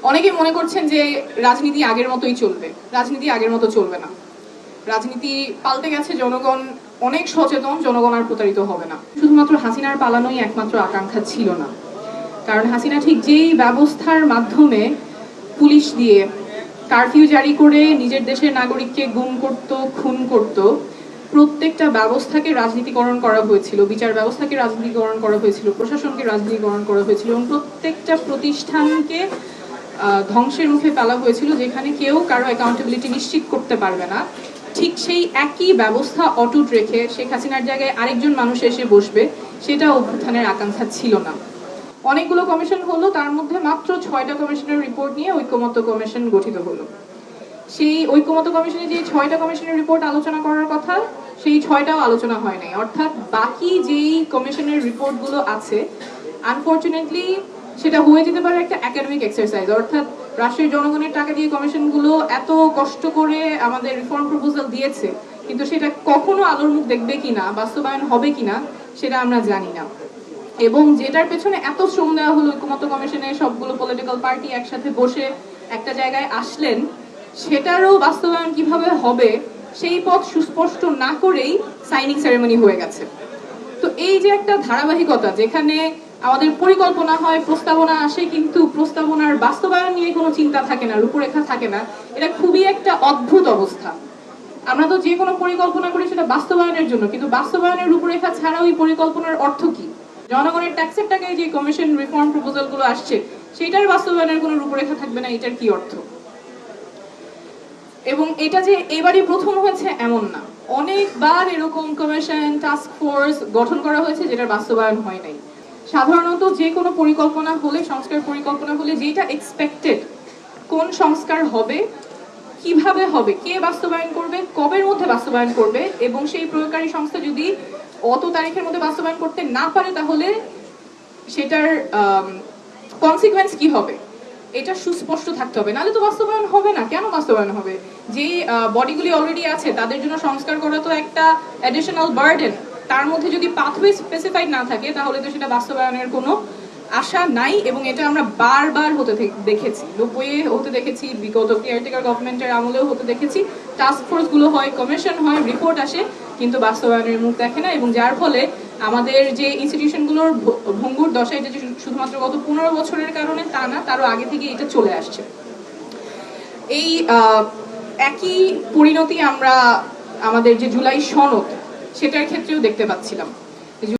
অনেকে মনে করছেন যে রাজনীতি আগের মতোই চলবে। রাজনীতি আগের মতো চলবে না। রাজনীতি পাল্টে গেছে, জনগণ অনেক সচেতন, জনগণ আর প্রতারিত হবে না। শুধুমাত্র হাসিনার পালানোই একমাত্র আকাঙ্ক্ষা ছিল না, কারণ হাসিনা ঠিক যেই ব্যবস্থার মাধ্যমে পুলিশ দিয়ে কারফিউ জারি করে নিজের দেশের নাগরিককে গুম করত, খুন করত, প্রত্যেকটা ব্যবস্থাকে রাজনীতিকরণ করা হয়েছিল, বিচার ব্যবস্থাকে রাজনীতিকরণ করা হয়েছিল, প্রশাসনকে রাজনীতিকরণ করা হয়েছিল এবং প্রত্যেকটা প্রতিষ্ঠানকে ধ্বংসের মুখে ফেলা হয়েছিল, যেখানে কেউ কারো অ্যাকাউন্টেবিলিটি নিশ্চিত করতে পারবে না। ঠিক সেই একই ব্যবস্থা অটুট রেখে শেখ হাসিনার জায়গায় আরেকজন মানুষ এসে বসবে, সেটা অভ্যুত্থানের আকাঙ্ক্ষা ছিল না। অনেকগুলো কমিশন হলো, তার মধ্যে মাত্র 6টা কমিশনের রিপোর্ট নিয়ে ঐক্যমত্য কমিশন গঠিত হলো। সেই ঐক্যমত্য কমিশনে যে 6টা কমিশনের রিপোর্ট আলোচনা করার কথা, সেই 6টাও আলোচনা হয় নাই। অর্থাৎ বাকি যেই কমিশনের রিপোর্টগুলো আছে, আনফরচুনেটলি সেটা হয়ে যেতে পারে একটা একাডেমিক এক্সারসাইজ। অর্থাৎ রাষ্ট্রের জনগণের টাকা দিয়ে কমিশনগুলো এত কষ্ট করে আমাদের রিফর্ম প্রপোজাল দিয়েছে, কিন্তু সেটা কখনো আলোর মুখ দেখবে কিনা, বাস্তবায়ন হবে কিনা, সেটা আমরা জানি না। এবং যেটার পেছনে এত শ্রম দেওয়া হলো, ঐক্যমত্য কমিশনে সবগুলো পলিটিক্যাল পার্টি একসাথে বসে একটা জায়গায় আসলেন, সেটারও বাস্তবায়ন কিভাবে হবে সেই পথ সুস্পষ্ট না করেই সাইনিং সেরেমনি হয়ে গেছে। তো এই যে একটা ধারাবাহিকতা, যেখানে আমাদের পরিকল্পনা হয়, প্রস্তাবনা আসে, কিন্তু প্রস্তাবনার বাস্তবায়ন নিয়ে কোনো চিন্তা থাকে না, রূপরেখা থাকে না, এটা খুবই একটা অদ্ভুত অবস্থা। আমরা তো যে কোনো পরিকল্পনা করি সেটা বাস্তবায়নের জন্য, কিন্তু বাস্তবায়নের রূপরেখা ছাড়া ওই পরিকল্পনার অর্থ কি? জনগণের ট্যাক্সের টাকায় যে কমিশন রিফর্ম প্রপোজাল গুলো আসছে, সেটার বাস্তবায়নের কোনো রূপরেখা থাকবে না, এটার কি অর্থ? এবং এটা যে এবারই প্রথম হয়েছে এমন না, অনেকবার এরকম কমিশন, টাস্ক ফোর্স গঠন করা হয়েছে যেটার বাস্তবায়ন হয় নাই। সাধারণত যে কোনো পরিকল্পনা হলে, সংস্কার পরিকল্পনা হলে, যেটা এক্সপেক্টেড, কোন সংস্কার হবে, কিভাবে হবে, কে বাস্তবায়ন করবে, কবের মধ্যে বাস্তবায়ন করবে, এবং সেই প্রয়োগকারী সংস্থা যদি অত তারিখের মধ্যে বাস্তবায়ন করতে না পারে, তাহলে সেটার কনসিকুয়েন্স কি হবে, এটা সুস্পষ্ট থাকতে হবে, নাহলে তো বাস্তবায়ন হবে না। কেন বাস্তবায়ন হবে? যে বডিগুলি অলরেডি আছে তাদের জন্য সংস্কার করা তো একটা অ্যাডিশনাল বার্ডেন। তার মধ্যে যদি পাথওয়ে স্পেসিফাইড না থাকে, তাহলে তো সেটা বাস্তবায়নের কোনো আশা নাই। এবং এটা আমরা বারবার হতে দেখেছি, 90-এ হতে দেখেছি, বিগত কেয়ারটেকার গভর্নমেন্টের আমলেও হতে দেখেছি। টাস্ক ফোর্স গুলো হয়, কমিশন হয়, রিপোর্ট আসে, কিন্তু বাস্তবায়নের মুখ দেখে না। এবং যার ফলে আমাদের যে ইনস্টিটিউশনগুলোর ভঙ্গুর দশা, এটা যে শুধুমাত্র গত 15 বছরের কারণে তা না, তারও আগে থেকে এটা চলে আসছে। এই একই পরিণতি আমরা আমাদের যে জুলাই সনদ, সেটার ক্ষেত্রেও দেখতে পাচ্ছিলাম।